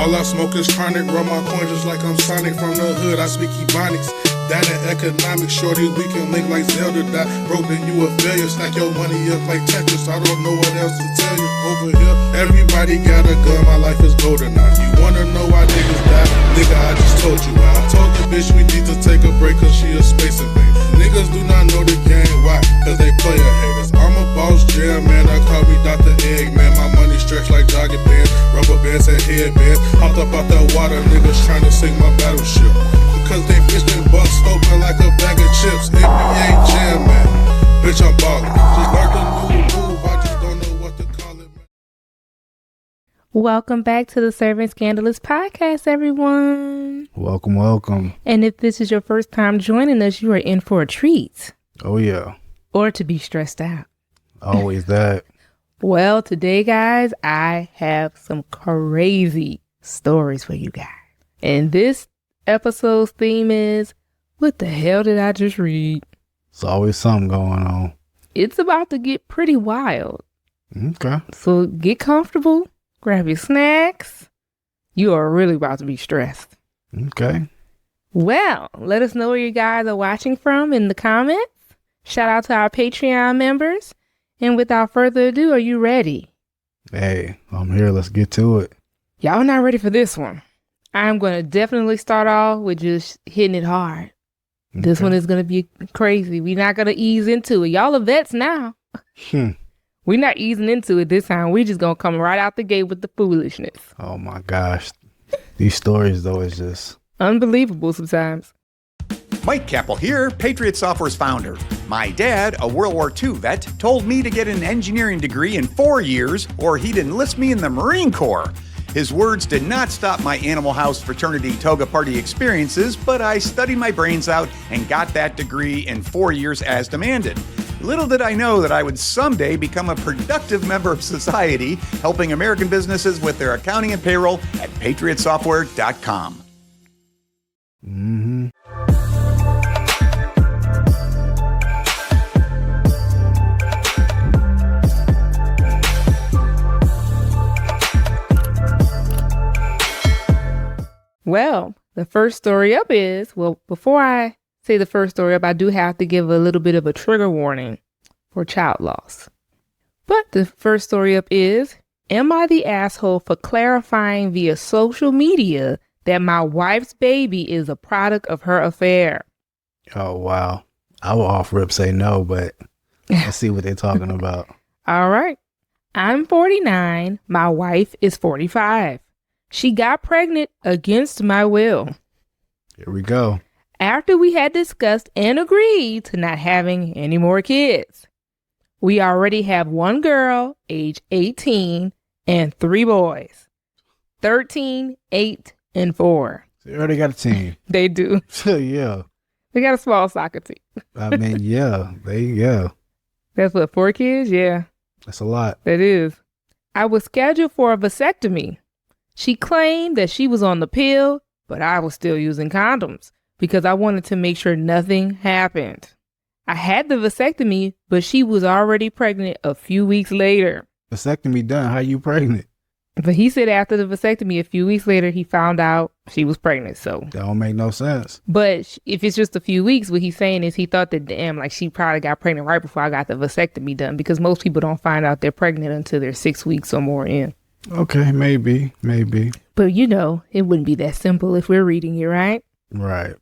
All I smoke is chronic, run my coin just like I'm Sonic. From the hood, I speak Ebonics. That in economics, shorty, we can link like Zelda. That broke, then you a failure. Stack your money up like Tetris. I don't know what else to tell you. Over here, everybody got a gun. My life is golden now. You wanna know why niggas die? Nigga, I just told you. I told the bitch we need to take a break cause she a space invader. Niggas do not know the game. Why? Cause they player haters. I'm a boss jam, man. I call me Dr. Eggman. My money stretched like jogging bands. Rubber bands and headbands. Hopped up out that water. Niggas trying to sink my battleship. Cause they bitch and bust open like a bag of chips. NBA jam, man. Bitch, I'm ballin'. Just learned a new move. I just don't know what to call it, man. Welcome back to the Serving Scandalous podcast, everyone. Welcome, welcome. And if this is your first time joining us, you are in for a treat. Oh, yeah. Or to be stressed out. Always that. Well, today, guys, I have some crazy stories for you guys. And this episode's theme is, what the hell did I just read? It's always something going on. It's about to get pretty wild. Okay. So get comfortable, grab your snacks. You are really about to be stressed. Okay. Well, let us know where you guys are watching from in the comments. Shout out to our Patreon members. And without further ado, are you ready? Hey, I'm here. Let's get to it. Y'all not ready for this one. I'm going to definitely start off with just hitting it hard. Okay. This one is going to be crazy. We're not going to ease into it. Y'all are vets now. We're not easing into it this time. We just going to come right out the gate with the foolishness. Oh my gosh. These stories, though, is just unbelievable sometimes. Mike Capel here, Patriot Software's founder. My dad, a World War II vet, told me to get an engineering degree in 4 years or he'd enlist me in the Marine Corps. His words did not stop my Animal House fraternity toga party experiences, but I studied my brains out and got that degree in 4 years as demanded. Little did I know that I would someday become a productive member of society, helping American businesses with their accounting and payroll at patriotsoftware.com. Mm-hmm. Well, the first story up is, before I say the first story up, I do have to give a little bit of a trigger warning for child loss. But the first story up is, am I the asshole for clarifying via social media that my wife's baby is a product of her affair? Oh, wow. I will off rip say no, but let's see what they're talking about. All right. I'm 49. My wife is 45. She got pregnant against my will. Here we go. After we had discussed and agreed to not having any more kids. We already have one girl, age 18, and 3 boys, 13, 8, and 4. They already got a team. They do. Yeah. They got a small soccer team. I mean, yeah. That's what, 4 kids? Yeah. That's a lot. That is. I was scheduled for a vasectomy. She claimed that she was on the pill, but I was still using condoms because I wanted to make sure nothing happened. I had the vasectomy, but she was already pregnant a few weeks later. Vasectomy done. How you pregnant? But he said after the vasectomy, a few weeks later, he found out she was pregnant. So that don't make no sense. But if it's just a few weeks, what he's saying is he thought that, damn, like she probably got pregnant right before I got the vasectomy done, because most people don't find out they're pregnant until they're 6 weeks or more in. Okay, maybe. But you know, it wouldn't be that simple if we're reading it, right? Right.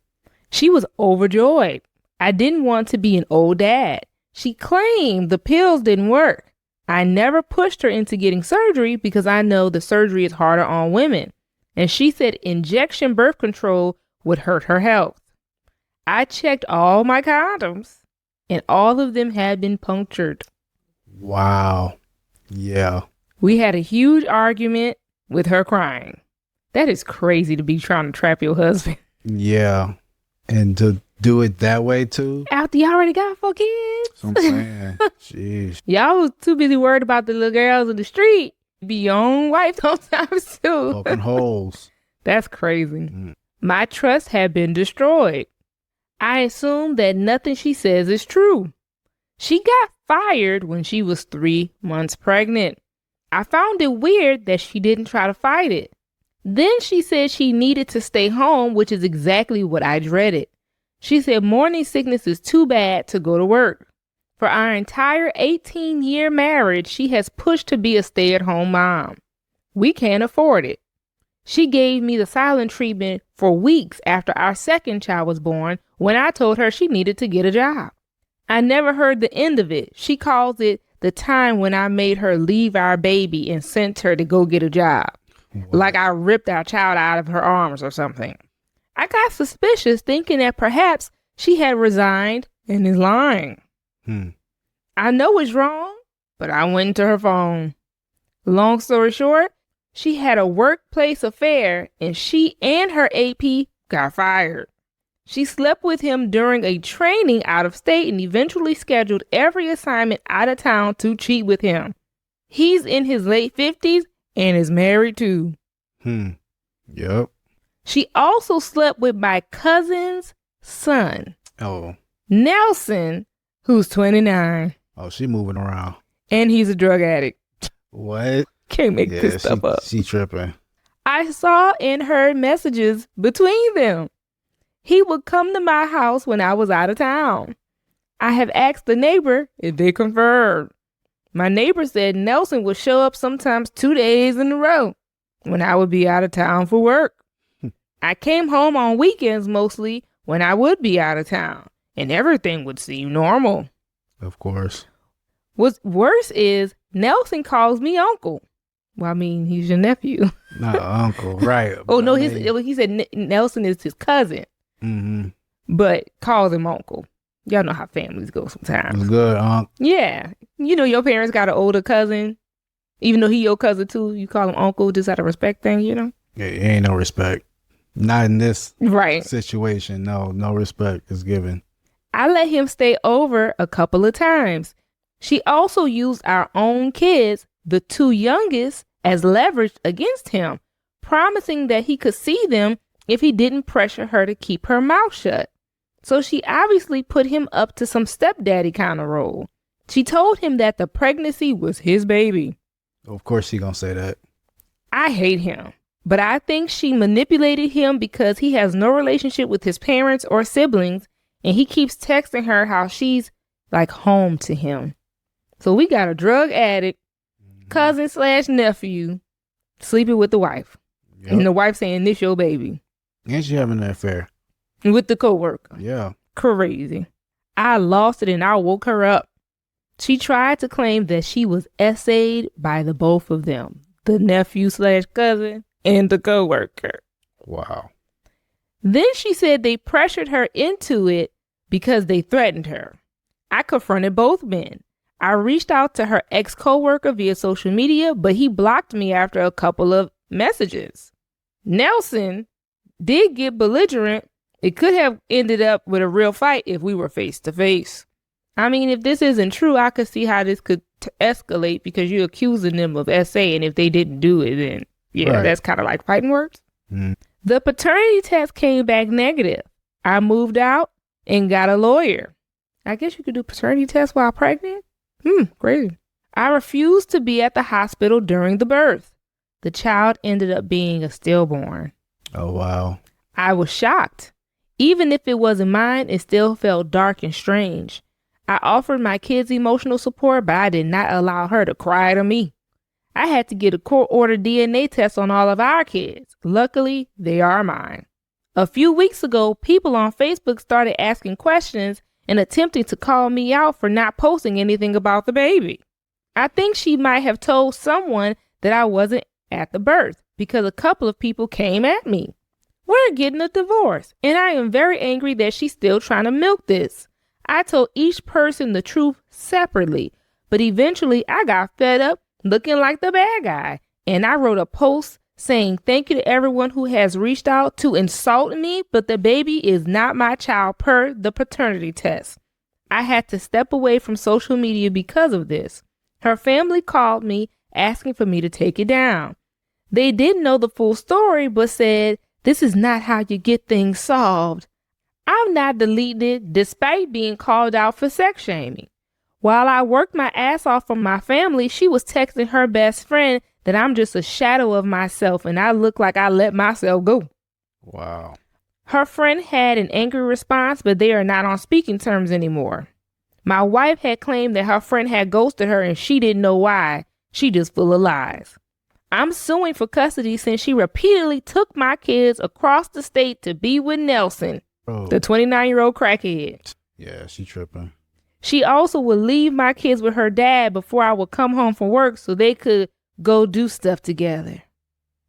She was overjoyed. I didn't want to be an old dad. She claimed the pills didn't work. I never pushed her into getting surgery because I know the surgery is harder on women. And she said injection birth control would hurt her health. I checked all my condoms and all of them had been punctured. Wow. Yeah. We had a huge argument with her crying. That is crazy to be trying to trap your husband. Yeah. And to do it that way too? After you already got 4 kids. That's what I'm saying. Jeez. Y'all was too busy worried about the little girls in the street. Be your own wife sometimes too. Poking holes. That's crazy. My trust had been destroyed. I assumed that nothing she says is true. She got fired when she was 3 months pregnant. I found it weird that she didn't try to fight it. Then she said she needed to stay home, which is exactly what I dreaded. She said morning sickness is too bad to go to work. For our entire 18-year marriage, she has pushed to be a stay-at-home mom. We can't afford it. She gave me the silent treatment for weeks after our second child was born when I told her she needed to get a job. I never heard the end of it. She calls it the time when I made her leave our baby and sent her to go get a job. What? Like I ripped our child out of her arms or something. I got suspicious, thinking that perhaps she had resigned and is lying. I know it's wrong, but I went into her phone. Long story short, she had a workplace affair and she and her AP got fired. She slept with him during a training out of state and eventually scheduled every assignment out of town to cheat with him. He's in his late 50s and is married too. Yep. She also slept with my cousin's son, Oh. Nelson, who's 29. Oh, she moving around. And he's a drug addict. What? Can't make this stuff up. She tripping. I saw and heard messages between them. He would come to my house when I was out of town. I have asked the neighbor if they confirmed. My neighbor said Nelson would show up sometimes 2 days in a row when I would be out of town for work. I came home on weekends mostly when I would be out of town, and everything would seem normal. Of course. What's worse is Nelson calls me uncle. Well, I mean, he's your nephew. Not uncle, right? Oh, no, he said Nelson is his cousin, but calls him uncle. Y'all know how families go sometimes. It's good, Unc. Yeah. You know, your parents got an older cousin. Even though he your cousin too, you call him uncle just out of respect thing, you know? Yeah, ain't no respect. Not in this right situation. No respect is given. I let him stay over a couple of times. She also used our own kids, the two youngest, as leverage against him, promising that he could see them if he didn't pressure her to keep her mouth shut. So she obviously put him up to some stepdaddy kind of role. She told him that the pregnancy was his baby. Of course she gonna say that. I hate him, but I think she manipulated him because he has no relationship with his parents or siblings, and he keeps texting her how she's like home to him. So we got a drug addict, cousin / nephew, sleeping with the wife. Yep. And the wife saying, this your baby. And she having an affair. With the coworker. Yeah. Crazy. I lost it and I woke her up. She tried to claim that she was essayed by the both of them, the nephew / cousin and the coworker. Wow. Then she said they pressured her into it because they threatened her. I confronted both men. I reached out to her ex-coworker via social media, but he blocked me after a couple of messages. Nelson did get belligerent. It could have ended up with a real fight if we were face to face. I mean, if this isn't true, I could see how this could escalate because you're accusing them of SA, and if they didn't do it, then yeah, That's kind of like fighting words. The paternity test came back negative. I moved out and got a lawyer. I guess you could do paternity tests while pregnant? Crazy. I refused to be at the hospital during the birth. The child ended up being a stillborn. Oh, wow. I was shocked. Even if it wasn't mine, it still felt dark and strange. I offered my kids emotional support, but I did not allow her to cry to me. I had to get a court-ordered DNA test on all of our kids. Luckily, they are mine. A few weeks ago, people on Facebook started asking questions and attempting to call me out for not posting anything about the baby. I think she might have told someone that I wasn't at the birth because a couple of people came at me. We're getting a divorce, and I am very angry that she's still trying to milk this. I told each person the truth separately, but eventually I got fed up looking like the bad guy, and I wrote a post saying thank you to everyone who has reached out to insult me, but the baby is not my child per the paternity test. I had to step away from social media because of this. Her family called me asking for me to take it down. They didn't know the full story, but said, this is not how you get things solved. I'm not deleting it despite being called out for sex shaming. While I worked my ass off for my family, she was texting her best friend that I'm just a shadow of myself and I look like I let myself go. Wow. Her friend had an angry response, but they are not on speaking terms anymore. My wife had claimed that her friend had ghosted her and she didn't know why. She just full of lies. I'm suing for custody since she repeatedly took my kids across the state to be with Nelson, the 29-year-old crackhead. Yeah, she tripping. She also would leave my kids with her dad before I would come home from work so they could go do stuff together.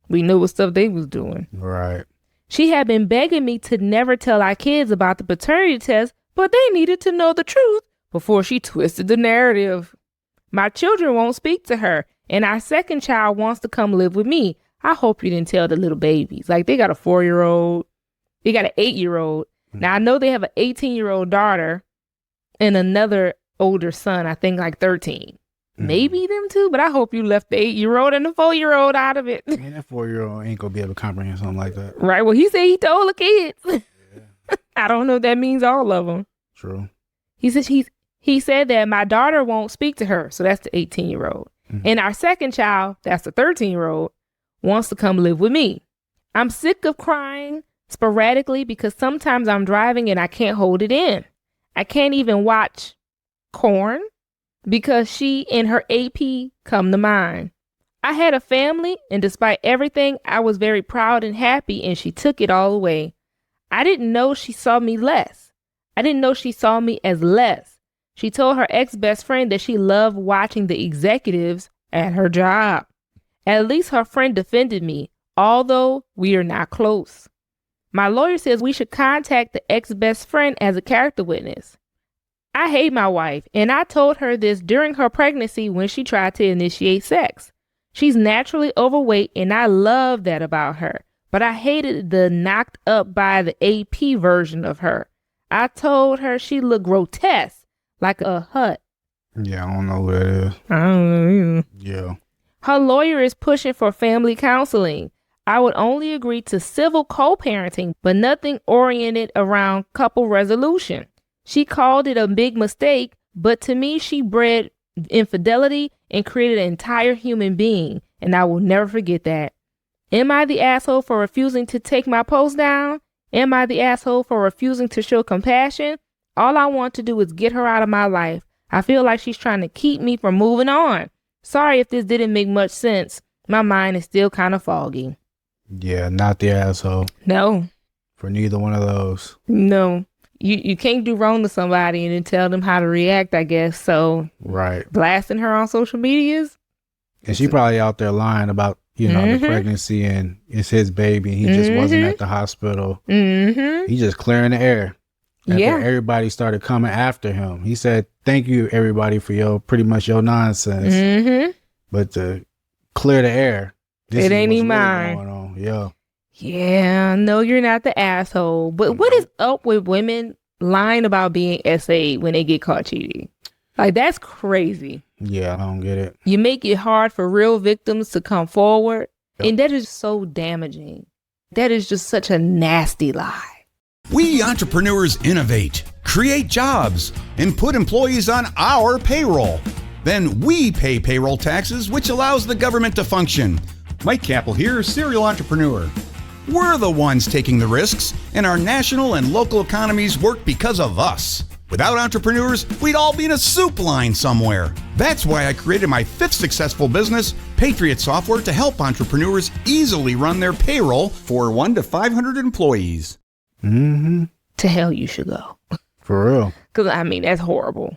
We knew what stuff they was doing. Right. She had been begging me to never tell our kids about the paternity test, but they needed to know the truth before she twisted the narrative. My children won't speak to her, and our second child wants to come live with me. I hope you didn't tell the little babies. Like, they got a 4-year-old. They got an 8-year-old. Now, I know they have an 18-year-old daughter and another older son, I think like 13. Maybe them two, but I hope you left the 8-year-old and the 4-year-old out of it. Man, that 4-year-old ain't gonna be able to comprehend something like that. Right. Well, he said he told the kids. Yeah. I don't know if that means all of them. True. He said that my daughter won't speak to her. So that's the 18-year-old. And our second child, that's the 13-year-old, wants to come live with me. I'm sick of crying sporadically because sometimes I'm driving and I can't hold it in. I can't even watch Corn because she and her AP come to mind. I had a family, and despite everything, I was very proud and happy, and she took it all away. I didn't know she saw me less. I didn't know she saw me as less. She told her ex-best friend that she loved watching the executives at her job. At least her friend defended me, although we are not close. My lawyer says we should contact the ex-best friend as a character witness. I hate my wife, and I told her this during her pregnancy when she tried to initiate sex. She's naturally overweight, and I love that about her, but I hated the knocked up by the AP version of her. I told her she looked grotesque, like a hut. Yeah, I don't know what it is. I don't know either. Yeah. Her lawyer is pushing for family counseling. I would only agree to civil co-parenting, but nothing oriented around couple resolution. She called it a big mistake, but to me, she bred infidelity and created an entire human being, and I will never forget that. Am I the asshole for refusing to take my post down? Am I the asshole for refusing to show compassion? All I want to do is get her out of my life. I feel like she's trying to keep me from moving on. Sorry if this didn't make much sense. My mind is still kind of foggy. Yeah, not the asshole. No. For neither one of those. No. You can't do wrong to somebody and then tell them how to react, I guess. So, right. Blasting her on social medias. And she probably out there lying about, the pregnancy and it's his baby and he just wasn't at the hospital. He just clearing the air. After everybody started coming after him. He said, thank you, everybody, for pretty much your nonsense. But to clear the air, this it is ain't what's even really mine. going on. Yeah. Yeah, no, you're not the asshole. But what is up with women lying about being SA when they get caught cheating? Like, that's crazy. Yeah, I don't get it. You make it hard for real victims to come forward. Yep. And that is so damaging. That is just such a nasty lie. We entrepreneurs innovate, create jobs, and put employees on our payroll. Then we pay payroll taxes, which allows the government to function. Mike Capel here, serial entrepreneur. We're the ones taking the risks, and our national and local economies work because of us. Without entrepreneurs, we'd all be in a soup line somewhere. That's why I created my 5th successful business, Patriot Software, to help entrepreneurs easily run their payroll for 1 to 500 employees. To hell you should go. For real. Because, I mean, that's horrible.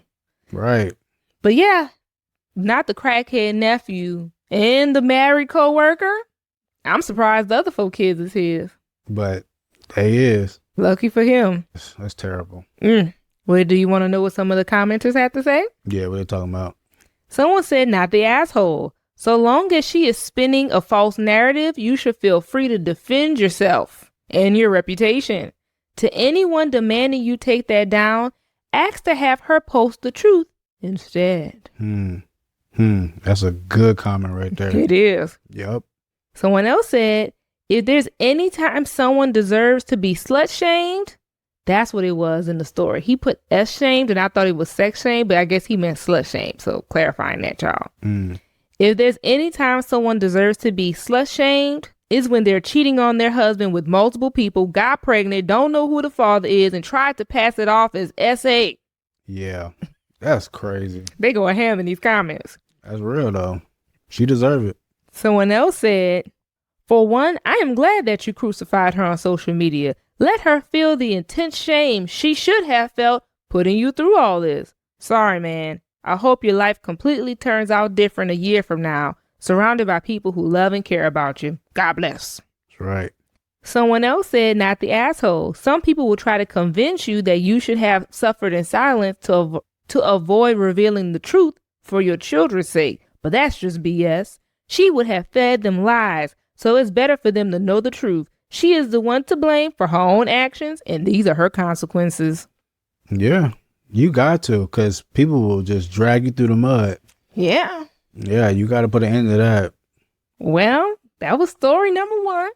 Right. But yeah, not the crackhead nephew and the married co-worker. I'm surprised the other 4 kids is his. But they is. Lucky for him. That's terrible. Well, do you want to know what some of the commenters had to say? Yeah, what are they talking about? Someone said, not the asshole. So long as she is spinning a false narrative, you should feel free to defend yourself and your reputation. To anyone demanding you take that down, ask to have her post the truth instead. That's a good comment right there. It is. Yep. Someone else said, if there's any time someone deserves to be slut shamed, that's what it was in the story. He put S shamed and I thought it was sex shamed, but I guess he meant slut shamed. So clarifying that, y'all. If there's any time someone deserves to be slut shamed, is when they're cheating on their husband with multiple people, got pregnant, don't know who the father is, and tried to pass it off as SA. Yeah, that's crazy. They go ham in these comments. That's real, though. She deserve it. Someone else said, for one, I am glad that you crucified her on social media. Let her feel the intense shame she should have felt putting you through all this. Sorry, man. I hope your life completely turns out different a year from now, surrounded by people who love and care about you. God bless. That's right. Someone else said, not the asshole. Some people will try to convince you that you should have suffered in silence to avoid revealing the truth for your children's sake. But that's just BS. She would have fed them lies, so it's better for them to know the truth. She is the one to blame for her own actions, and these are her consequences. Yeah, you got to, because people will just drag you through the mud. Yeah. Yeah, you got to put an end to that. Well, that was story number 1.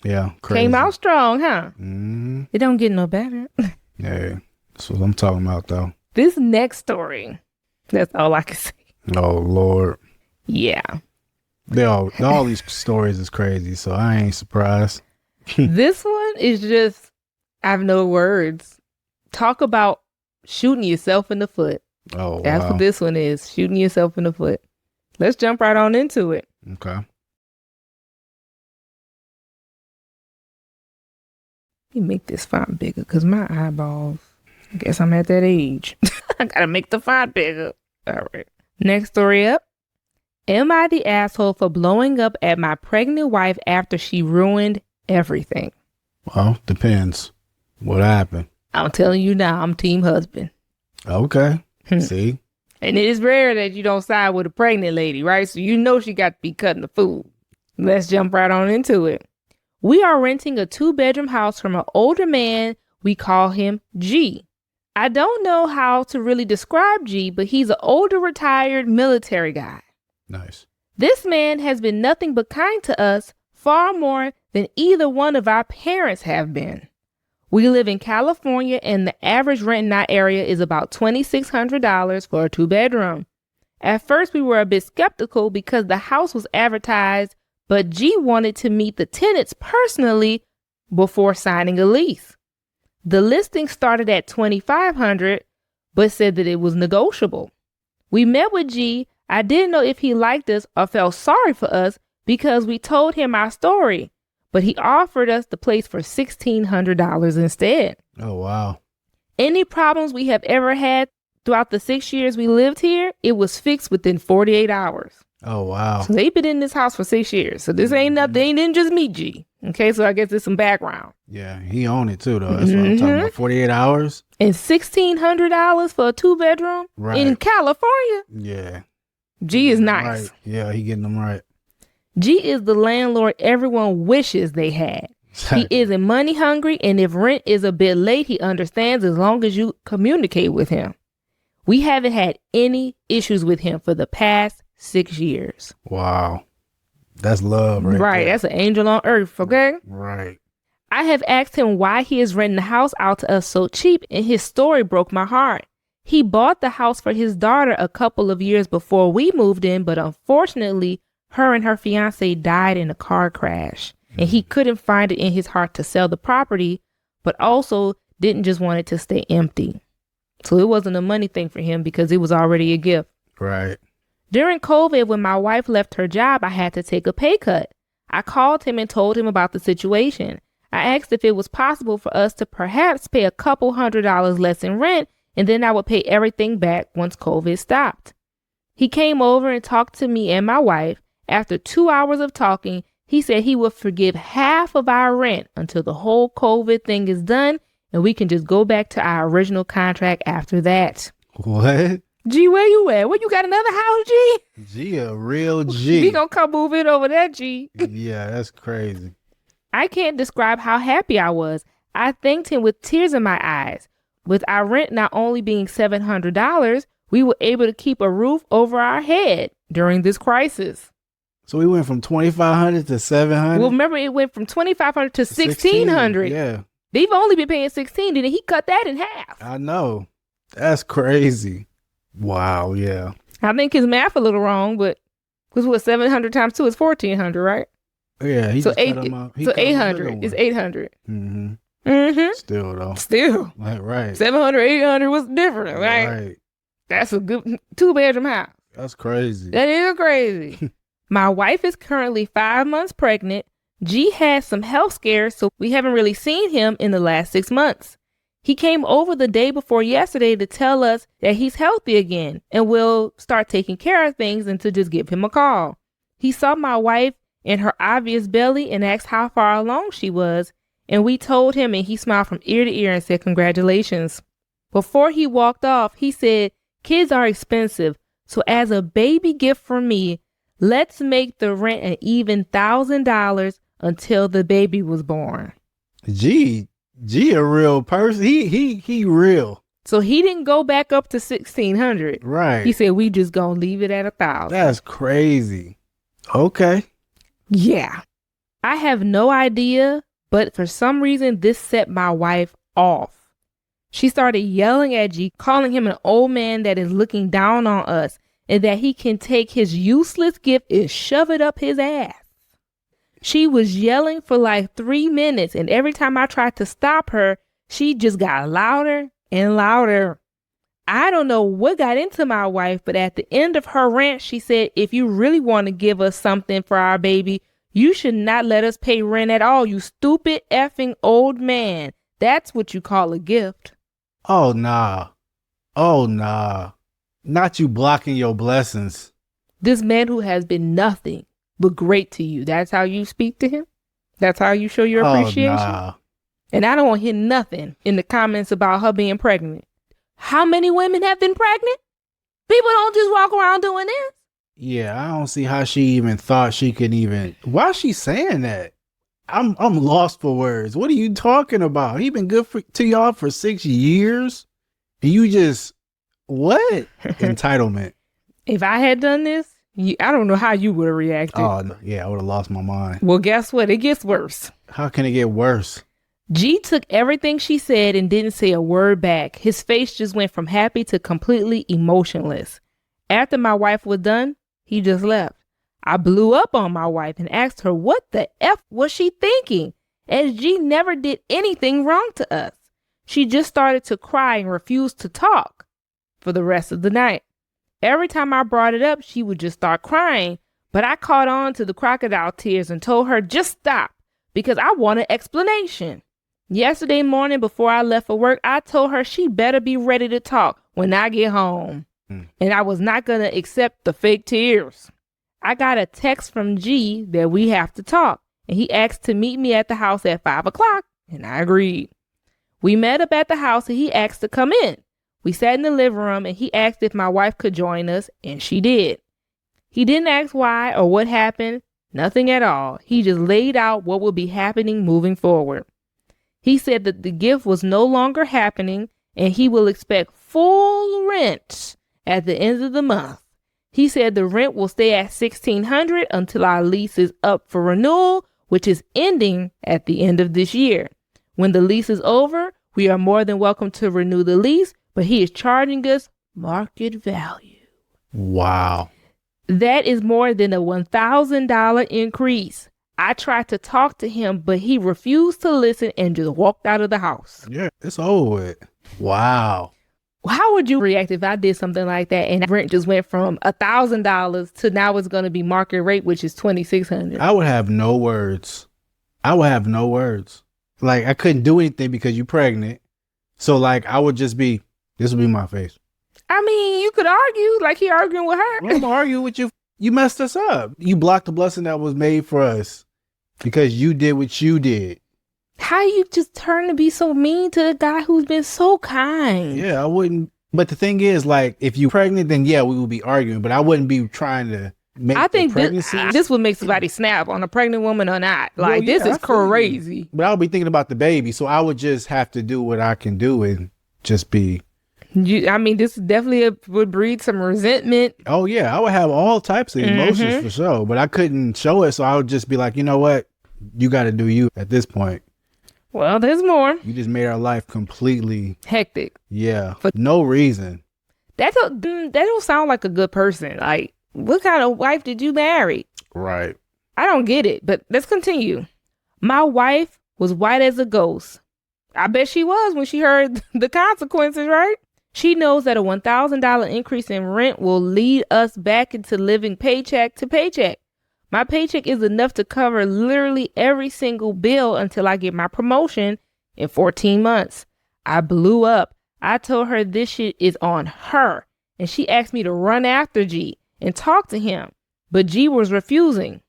Yeah, crazy. Came out strong, huh? Mm-hmm. It don't get no better. Yeah, that's what I'm talking about, though. This next story, that's all I can say. Oh, Lord. Yeah. All these stories is crazy, so I ain't surprised. This one is just, I have no words. Talk about shooting yourself in the foot. Oh, wow. That's what this one is, shooting yourself in the foot. Let's jump right on into it. Okay. Let me make this font bigger because my eyeballs, I guess I'm at that age. I gotta make the font bigger. All right. Next story up. Am I the asshole for blowing up at my pregnant wife after she ruined everything? Well, depends. What happened? I'm telling you now, I'm team husband. Okay. See? And it is rare that you don't side with a pregnant lady, right? So you know she got to be cutting the food. Let's jump right on into it. We are renting a 2-bedroom house from an older man. We call him G. I don't know how to really describe G, but he's an older retired military guy. Nice. This man has been nothing but kind to us, far more than either one of our parents have been. We live in California, and the average rent in our area is about $2,600 for a 2-bedroom. At first, we were a bit skeptical because the house was advertised, but G wanted to meet the tenants personally before signing a lease. The listing started at $2,500, but said that it was negotiable. We met with G. I didn't know if he liked us or felt sorry for us because we told him our story, but he offered us the place for $1,600 instead. Oh, wow. Any problems we have ever had throughout the 6 years we lived here, it was fixed within 48 hours. Oh, wow. So they've been in this house for 6 years. So this ain't nothing. They didn't just meet G. Okay, so I guess there's some background. Yeah, he owned it too, though. That's what I'm talking about. 48 hours? And $1,600 for a 2-bedroom in California? Yeah. G is nice. Right. Yeah, he getting them right. G is the landlord everyone wishes they had. He isn't money hungry, and if rent is a bit late, he understands as long as you communicate with him. We haven't had any issues with him for the past 6 years. Wow. That's love right there. That's an angel on earth, okay? Right. I have asked him why he is renting the house out to us so cheap, and his story broke my heart. He bought the house for his daughter a couple of years before we moved in, but unfortunately, her and her fiance died in a car crash, and he couldn't find it in his heart to sell the property, but also didn't just want it to stay empty. So it wasn't a money thing for him because it was already a gift. Right. During COVID, when my wife left her job, I had to take a pay cut. I called him and told him about the situation. I asked if it was possible for us to perhaps pay a couple $100 less in rent, and then I would pay everything back once COVID stopped. He came over and talked to me and my wife. After 2 hours of talking, he said he would forgive half of our rent until the whole COVID thing is done, and we can just go back to our original contract after that. What? G, where you at? Where you got another house, G? G, a real G. We gonna come move in over there, G. Yeah, that's crazy. I can't describe how happy I was. I thanked him with tears in my eyes. With our rent not only being $700, we were able to keep a roof over our head during this crisis. So we went from $2,500 to $700? Well, remember, it went from $2,500 to $1,600. Yeah. They've only been paying $16, and he cut that in half. I know. That's crazy. Wow, yeah. I think his math a little wrong, but Because what, 700 times 2 is 1,400, right? Yeah, he so just cut him out. So 800 is 800. Still though. Still. Like, right. 700, 800 was different, right? Right. That's a good 2-bedroom house. That's crazy. That is crazy. My wife is currently 5 months pregnant. G had some health scares, so we haven't really seen him in the last 6 months. He came over the day before yesterday to tell us that he's healthy again and will start taking care of things and to just give him a call. He saw my wife in her obvious belly and asked how far along she was, and we told him, and he smiled from ear to ear and said congratulations. Before he walked off, he said, kids are expensive, so as a baby gift from me, let's make the rent an even $1,000 until the baby was born. G a real person. He real. So he didn't go back up to 1,600. Right. He said, we just gonna leave it at 1,000. That's crazy. Okay. Yeah. I have no idea, but for some reason, this set my wife off. She started yelling at G, calling him an old man that is looking down on us and that he can take his useless gift and shove it up his ass. She was yelling for like 3 minutes, and every time I tried to stop her, she just got louder and louder. I don't know what got into my wife, but at the end of her rant, she said, if you really want to give us something for our baby, you should not let us pay rent at all, you stupid effing old man. That's what you call a gift. Oh, nah. Oh, nah. Not you blocking your blessings. This man who has been nothing but great to you. That's how you speak to him? That's how you show your appreciation? Nah. And I don't want to hear nothing in the comments about her being pregnant. How many women have been pregnant? People don't just walk around doing this. Yeah, I don't see how she even thought she could even. Why is she saying that? I'm lost for words. What are you talking about? He been good to y'all for 6 years, and you just what entitlement? If I had done this, I don't know how you would have reacted. Oh no, yeah, I would have lost my mind. Well, guess what? It gets worse. How can it get worse? G took everything she said and didn't say a word back. His face just went from happy to completely emotionless. After my wife was done, he just left. I blew up on my wife and asked her what the F was she thinking, as G never did anything wrong to us. She just started to cry and refused to talk for the rest of the night. Every time I brought it up, she would just start crying, but I caught on to the crocodile tears and told her just stop because I want an explanation. Yesterday morning before I left for work, I told her she better be ready to talk when I get home. And I was not going to accept the fake tears. I got a text from G that we have to talk, and he asked to meet me at the house at 5 o'clock, and I agreed. We met up at the house, and he asked to come in. We sat in the living room, and he asked if my wife could join us, and she did. He didn't ask why or what happened, nothing at all. He just laid out what would be happening moving forward. He said that the gift was no longer happening, and he will expect full rent at the end of the month. He said the rent will stay at $1,600 until our lease is up for renewal, which is ending at the end of this year. When the lease is over, we are more than welcome to renew the lease, but he is charging us market value. Wow. That is more than a $1,000 increase. I tried to talk to him, but he refused to listen and just walked out of the house. Yeah, it's over with. Wow. How would you react if I did something like that and rent just went from $1,000 to now it's going to be market rate, which is $2,600? I would have no words. Like, I couldn't do anything because you're pregnant. So, like, I would just be, this would be my face. I mean, you could argue like he arguing with her. Well, I'm arguing with you. You messed us up. You blocked the blessing that was made for us because you did what you did. How you just turn to be so mean to a guy who's been so kind? Yeah, I wouldn't. But the thing is, like, if you're pregnant, then yeah, we would be arguing. But I wouldn't be trying to make I think pregnancy. this would make somebody snap on a pregnant woman or not. Like, well, yeah, this is crazy. But I would be thinking about the baby. So I would just have to do what I can do and just be. This definitely would breed some resentment. Oh, yeah. I would have all types of emotions for sure. But I couldn't show it. So I would just be like, you know what? You got to do you at this point. Well, there's more. You just made our life completely hectic. Yeah. For no reason. That don't sound like a good person. Like, What kind of wife did you marry? Right. I don't get it, but let's continue. My wife was white as a ghost. I bet she was when she heard the consequences, right? She knows that a $1,000 increase in rent will lead us back into living paycheck to paycheck. My paycheck is enough to cover literally every single bill until I get my promotion in 14 months. I blew up. I told her this shit is on her, and she asked me to run after G and talk to him, but G was refusing.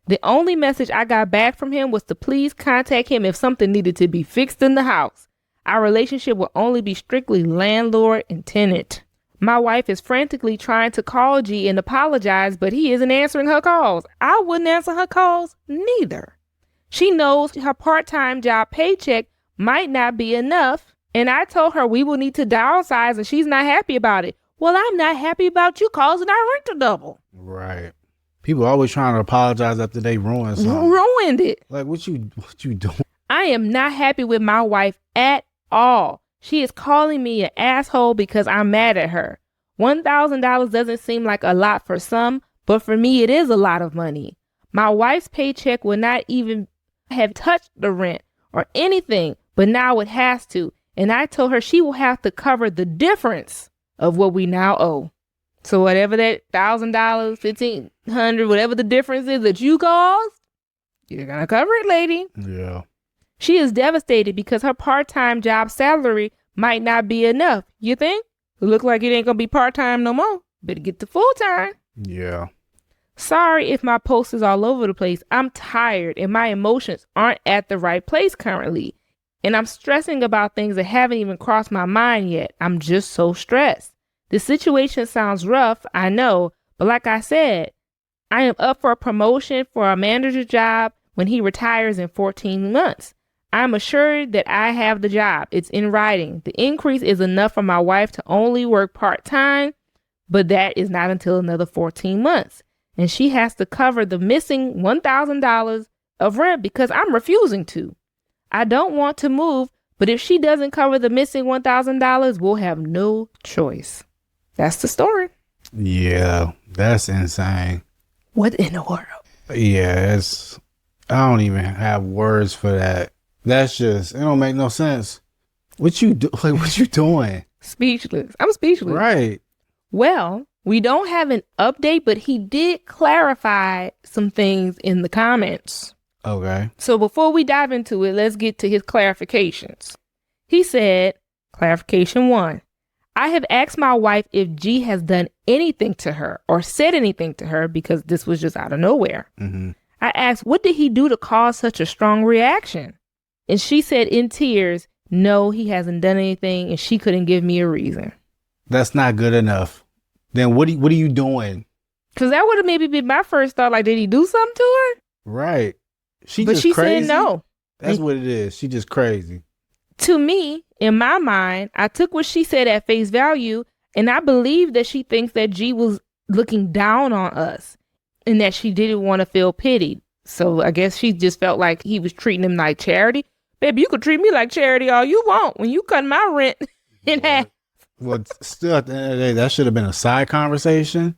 The only message I got back from him was to please contact him if something needed to be fixed in the house. Our relationship will only be strictly landlord and tenant. My wife is frantically trying to call G and apologize, but he isn't answering her calls. I wouldn't answer her calls neither. She knows her part-time job paycheck might not be enough, and I told her we will need to downsize, and she's not happy about it. Well, I'm not happy about you causing our rent to double. Right. People always trying to apologize after they ruined something. Ruined it. Like, what you doing? I am not happy with my wife at all. She is calling me an asshole because I'm mad at her. $1,000 doesn't seem like a lot for some, but for me, it is a lot of money. My wife's paycheck will not even have touched the rent or anything, but now it has to. And I told her she will have to cover the difference of what we now owe. So whatever that $1,000, $1,500, whatever the difference is that you caused, you're going to cover it, lady. Yeah. She is devastated because her part-time job salary might not be enough. You think? It look like it ain't going to be part-time no more. Better get to full-time. Yeah. Sorry if my post is all over the place. I'm tired and my emotions aren't at the right place currently. And I'm stressing about things that haven't even crossed my mind yet. I'm just so stressed. The situation sounds rough, I know, but like I said, I am up for a promotion for a manager job when he retires in 14 months. I'm assured that I have the job. It's in writing. The increase is enough for my wife to only work part-time, but that is not until another 14 months. And she has to cover the missing $1,000 of rent because I'm refusing to. I don't want to move, but if she doesn't cover the missing $1,000, we'll have no choice. That's the story. Yeah, that's insane. What in the world? Yeah, I don't even have words for that. That's just, it don't make no sense. What you doing? Speechless. I'm speechless. Right. Well, we don't have an update, but he did clarify some things in the comments. Okay. So before we dive into it, let's get to his clarifications. He said, clarification 1. I have asked my wife if G has done anything to her or said anything to her because this was just out of nowhere. Mm-hmm. I asked, what did he do to cause such a strong reaction? And she said in tears, no, he hasn't done anything, and she couldn't give me a reason. That's not good enough. Then what are you doing? Because that would have maybe been my first thought. Like, did he do something to her? Right. But she crazy? said no. That's what it is. She just crazy. To me, in my mind, I took what she said at face value, and I believe that she thinks that G was looking down on us and that she didn't want to feel pitied. So I guess she just felt like he was treating him like charity. Baby, you could treat me like charity all you want when you cut my rent in half. Well, still at the end of the day, that should have been a side conversation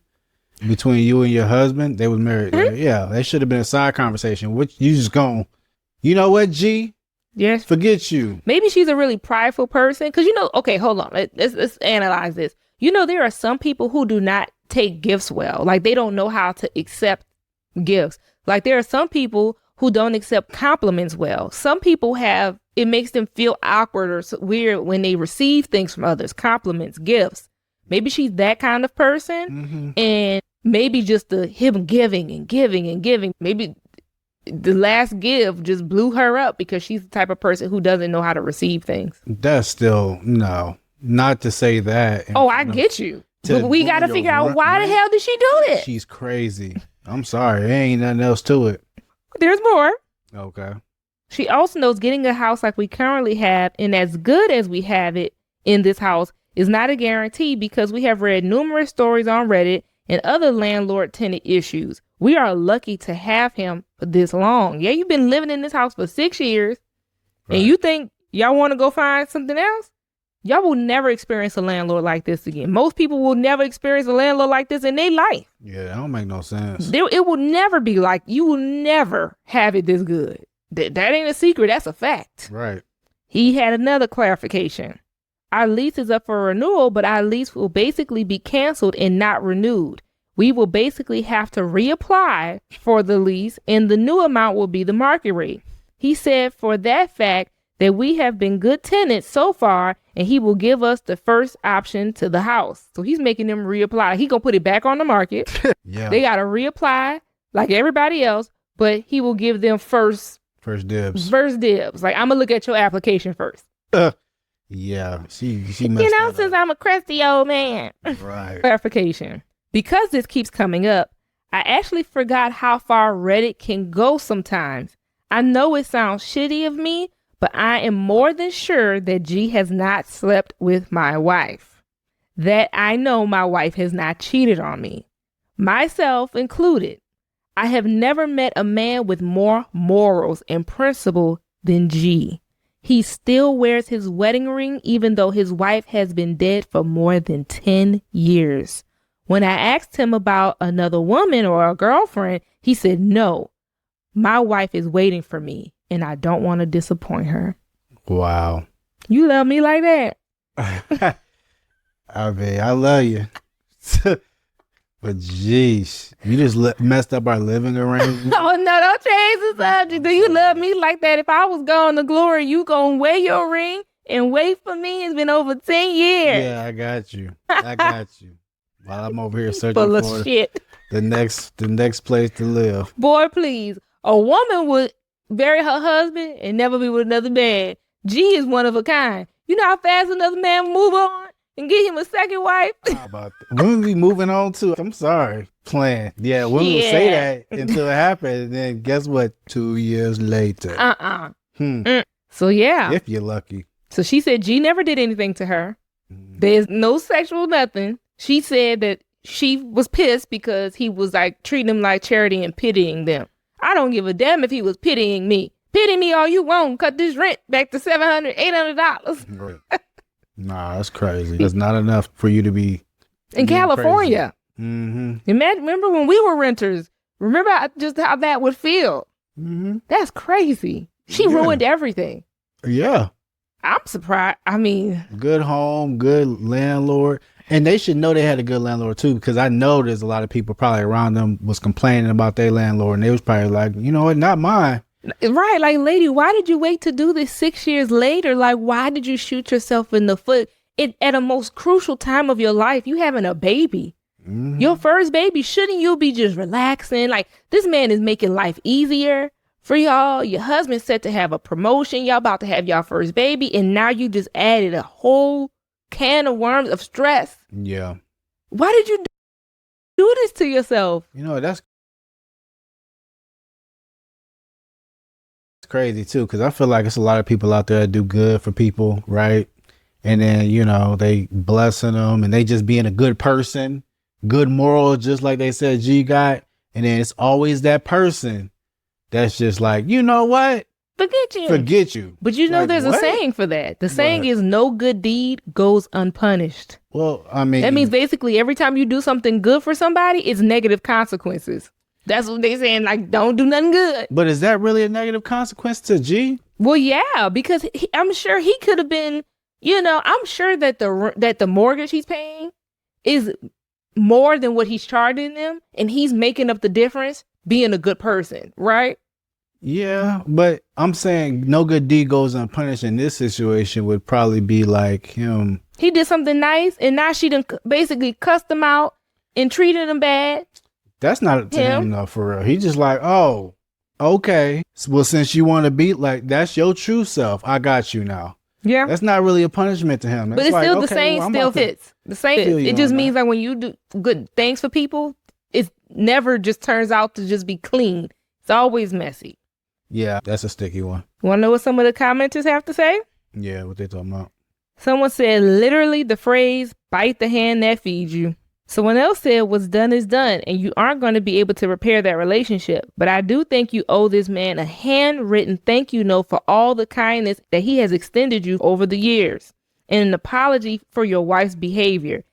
between you and your husband. They was married. Mm-hmm. Yeah, that should have been a side conversation. Which you just going, you know what, G? Yes. Forget you. Maybe she's a really prideful person. Because, okay, hold on. Let's analyze this. There are some people who do not take gifts well. Like, they don't know how to accept gifts. Like, there are some people who don't accept compliments well. Some people it makes them feel awkward or weird when they receive things from others, compliments, gifts. Maybe she's that kind of person. Mm-hmm. And maybe just him giving and giving and giving. Maybe the last give just blew her up because she's the type of person who doesn't know how to receive things. That's still, no, not to say that. Oh, I get you. But we got to figure out why the hell did she do this? She's crazy. I'm sorry. There ain't nothing else to it. There's more. Okay. She also knows getting a house like we currently have and as good as we have it in this house is not a guarantee because we have read numerous stories on Reddit and other landlord-tenant issues. We are lucky to have him for this long. Yeah, you've been living in this house for 6 years, right. And you think y'all want to go find something else? Y'all will never experience a landlord like this again. Most people will never experience a landlord like this in their life. Yeah, that don't make no sense. It will never be like, you will never have it this good. That ain't a secret. That's a fact. Right. He had another clarification. Our lease is up for renewal, but our lease will basically be canceled and not renewed. We will basically have to reapply for the lease, and the new amount will be the market rate. He said for that fact that we have been good tenants so far, and he will give us the first option to the house. So he's making them reapply. He gonna put it back on the market. Yeah. They gotta reapply like everybody else, but he will give them first dibs. First dibs. Like, I'm gonna look at your application first. Yeah. She messed Since I'm a crusty old man. Right. Clarification. Because this keeps coming up, I actually forgot how far Reddit can go sometimes. I know it sounds shitty of me, but I am more than sure that G has not slept with my wife. That I know my wife has not cheated on me. Myself included. I have never met a man with more morals and principle than G. He still wears his wedding ring even though his wife has been dead for more than 10 years. When I asked him about another woman or a girlfriend, he said, no, my wife is waiting for me and I don't want to disappoint her. Wow. You love me like that. I mean, I love you. But jeez, you just messed up our living arrangement. Oh, no, don't change the subject. Do you love me like that? If I was going to glory, you going to wear your ring and wait for me? It's been over 10 years. Yeah, I got you. While I'm over here searching Full for of shit. the next place to live. Boy, please. A woman would bury her husband and never be with another man. G is one of a kind. You know how fast another man will move on and get him a second wife? How about that? When we moving on to, I'm sorry, plan. Yeah, women will say that until it happens. And then guess what? 2 years later. So yeah. If you're lucky. So she said G never did anything to her. There's no sexual nothing. She said that she was pissed because he was like treating them like charity and pitying them. I don't give a damn if he was pitying me. Pity me all you want. Cut this rent back to $700, $800. Right. Nah, that's crazy. That's not enough for you to be in California. Mm-hmm. Remember when we were renters? Remember just how that would feel? Mm-hmm. That's crazy. She ruined everything. Yeah. I'm surprised. I mean, good home, good landlord. And they should know they had a good landlord too, because I know there's a lot of people probably around them was complaining about their landlord, and they was probably like, you know what, not mine. Right, like, lady, why did you wait to do this 6 years later? Like, why did you shoot yourself in the foot at a most crucial time of your life? You having a baby, your first baby. Shouldn't you be just relaxing? Like, this man is making life easier for y'all. Your husband's set to have a promotion. Y'all about to have y'all first baby, and now you just added a whole can of worms of stress. Yeah. Why did you do this to yourself? You know, that's crazy too, because I feel like it's a lot of people out there that do good for people, right? And then, you know, they blessing them and they just being a good person, good moral, just like they said G got. And then it's always that person that's just like, you know what? Forget you. But you know, like, there's a saying for that. The saying is no good deed goes unpunished. Well, I mean, that means basically every time you do something good for somebody, it's negative consequences. That's what they're saying. Like, don't do nothing good. But is that really a negative consequence to G? Well, yeah, because I'm sure he could have been, you know, I'm sure that the mortgage he's paying is more than what he's charging them. And he's making up the difference being a good person, right? Yeah, but I'm saying no good deed goes unpunished in this situation would probably be like him. He did something nice, and now she done basically cussed him out and treated him bad. That's not to him, though, for real. He just like, oh, okay. Well, since you want to be like, that's your true self. I got you now. Yeah. That's not really a punishment to him. But it's still the same, still fits. The same. It just means that when you do good things for people, it never just turns out to just be clean. It's always messy. Yeah, that's a sticky one. Want to know what some of the commenters have to say? Yeah, what they talking about? Someone said literally the phrase, bite the hand that feeds you. Someone else said what's done is done and you aren't going to be able to repair that relationship. But I do think you owe this man a handwritten thank you note for all the kindness that he has extended you over the years. and an apology for your wife's behavior.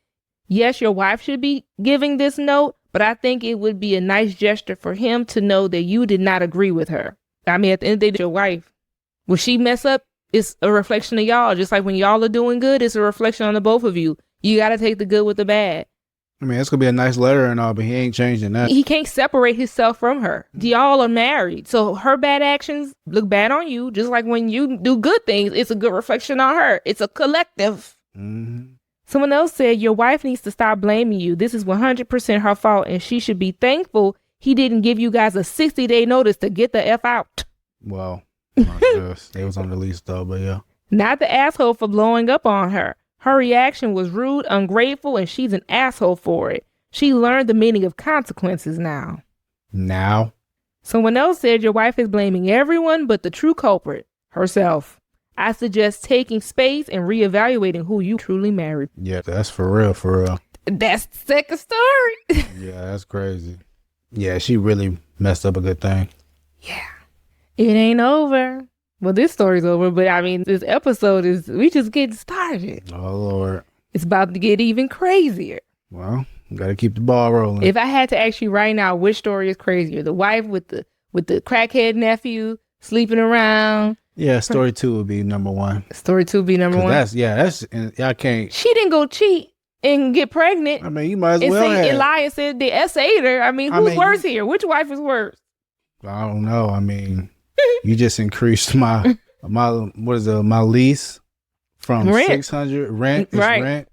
Yes, your wife should be giving this note, but I think it would be a nice gesture for him to know that you did not agree with her. I mean, at the end of the day, your wife, when she mess up, it's a reflection of y'all. Just like when y'all are doing good, it's a reflection on the both of you. You got to take the good with the bad. I mean, it's going to be a nice letter and all, but he ain't changing that. He can't separate himself from her. Y'all are married. So her bad actions look bad on you. Just like when you do good things, it's a good reflection on her. It's a collective. Mm-hmm. Someone else said, your wife needs to stop blaming you. This is 100% her fault, and she should be thankful he didn't give you guys a 60-day notice to get the F out. Well, it was on the lease though, but yeah. Not the asshole for blowing up on her. Her reaction was rude, ungrateful, and she's an asshole for it. She learned the meaning of consequences now. Someone else said, your wife is blaming everyone but the true culprit, herself. I suggest taking space and reevaluating who you truly married. Yeah, that's for real. That's the second story. Yeah, that's crazy. Yeah, she really messed up a good thing. Yeah. It ain't over. Well, this story's over, but I mean, this episode we just getting started. Oh, Lord. It's about to get even crazier. Well, got to keep the ball rolling. If I had to ask you right now, which story is crazier? The wife with the crackhead nephew sleeping around? Yeah, story 2 would be number 1. Story 2 would be number 1? I can't. She didn't go cheat and get pregnant. I mean, you might as well have. Elias said the S8 her. I mean, who's worse here? Which wife is worse? I don't know. I mean, you just increased my lease from rent. 600 rent.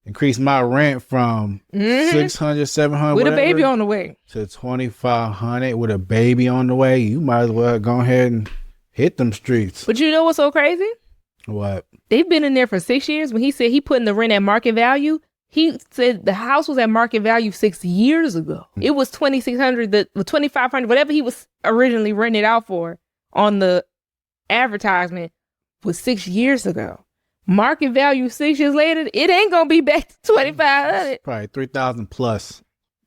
Increased my rent from 600, 700 with a baby on the way to 2,500 with a baby on the way. You might as well go ahead and hit them streets. But you know what's so crazy? What? They've been in there for 6 years. When he said he putting the rent at market value, he said the house was at market value 6 years ago. It was 2,600, the 2,500, whatever he was originally renting it out for on the advertisement was 6 years ago. Market value 6 years later, it ain't gonna be back to 2,500. Probably 3,000 plus.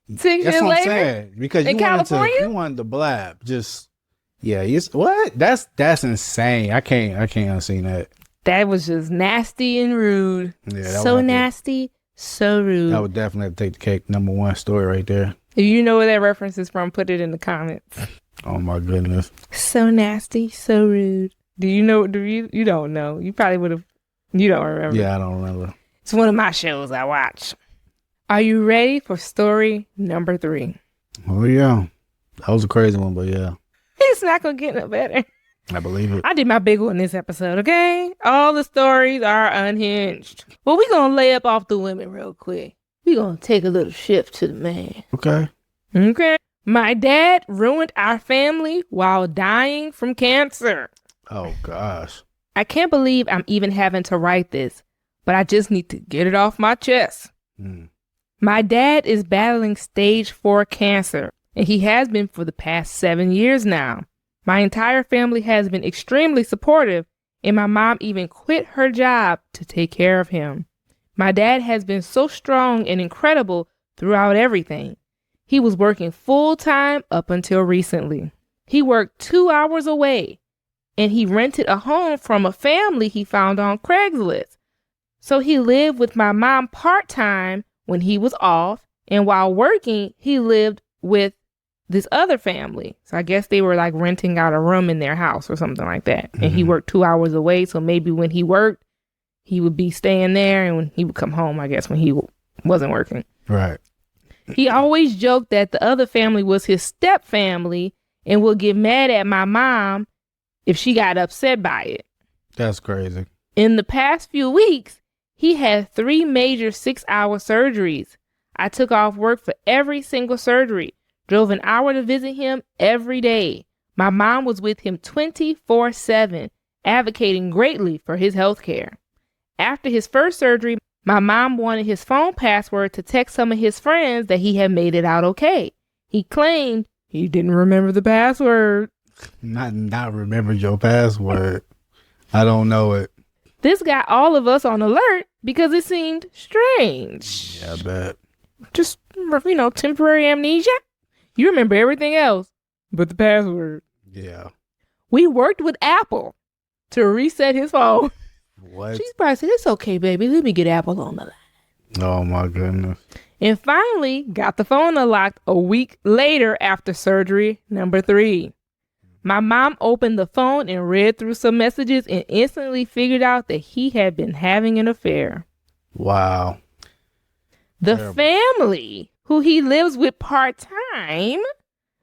6 years That's what later, I'm saying. Because in California, you wanted to blab. Just what? That's insane. I can't unseen that. That was just nasty and rude. Yeah, so nasty, so rude. I would definitely have to take the cake. Number 1 story right there. If you know where that reference is from, put it in the comments. Oh my goodness. So nasty, so rude. Do you know? You don't know. You probably would have. You don't remember. Yeah, I don't remember. It's one of my shows I watch. Are you ready for story number 3? Oh yeah. That was a crazy one, but yeah. It's not going to get no better. I believe it. I did my big one this episode, okay? All the stories are unhinged. Well, we're going to lay up off the women real quick. We're going to take a little shift to the man. Okay. My dad ruined our family while dying from cancer. Oh, gosh. I can't believe I'm even having to write this, but I just need to get it off my chest. My dad is battling stage 4 cancer, and he has been for the past 7 years now. My entire family has been extremely supportive, and my mom even quit her job to take care of him. My dad has been so strong and incredible throughout everything. He was working full-time up until recently. He worked 2 hours away, and he rented a home from a family he found on Craigslist. So he lived with my mom part-time when he was off, and while working, he lived with this other family. So I guess they were like renting out a room in their house or something like that. And he worked 2 hours away, so maybe when he worked, he would be staying there, and when he would come home, I guess, when he wasn't working. Right. He always joked that the other family was his step family and would get mad at my mom if she got upset by it. That's crazy. In the past few weeks, he had 3 major 6-hour surgeries. I took off work for every single surgery, drove an hour to visit him every day. My mom was with him 24/7, advocating greatly for his health care. After his first surgery, my mom wanted his phone password to text some of his friends that he had made it out okay. He claimed he didn't remember the password. Not remember your password. I don't know it. This got all of us on alert because it seemed strange. Yeah, I bet. Just, temporary amnesia. You remember everything else but the password. Yeah. We worked with Apple to reset his phone. What? She's probably said, it's okay, baby. Let me get Apple on the line. Oh, my goodness. And finally got the phone unlocked a week later after surgery number 3. My mom opened the phone and read through some messages and instantly figured out that he had been having an affair. Wow. The Terrible. family who he lives with part-time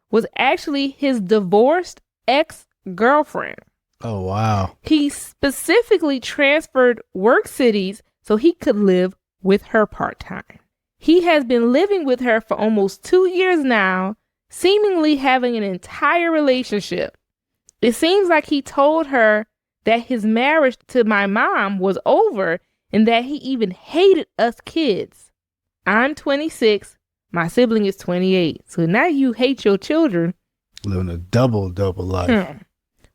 was actually his divorced ex-girlfriend. Oh, wow. He specifically transferred work cities so he could live with her part-time. He has been living with her for almost 2 years now, seemingly having an entire relationship. It seems like he told her that his marriage to my mom was over and that he even hated us kids. I'm 26. My sibling is 28. So now you hate your children. Living a double life.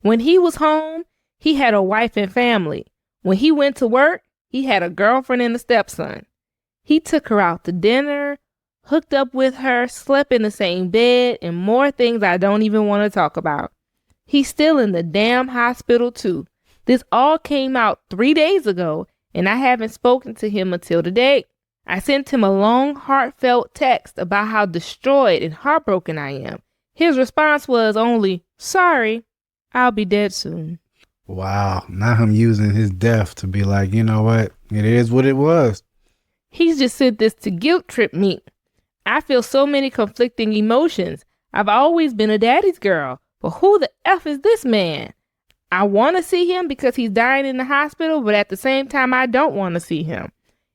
When he was home, he had a wife and family. When he went to work, he had a girlfriend and a stepson. He took her out to dinner, hooked up with her, slept in the same bed, and more things I don't even want to talk about. He's still in the damn hospital too. This all came out 3 days ago, and I haven't spoken to him until today. I sent him a long, heartfelt text about how destroyed and heartbroken I am. His response was only, sorry, I'll be dead soon. Wow. Now him using his death to be like, you know what? It is what it was. He's just said this to guilt trip me. I feel so many conflicting emotions. I've always been a daddy's girl, but who the F is this man? I want to see him because he's dying in the hospital, but at the same time, I don't want to see him.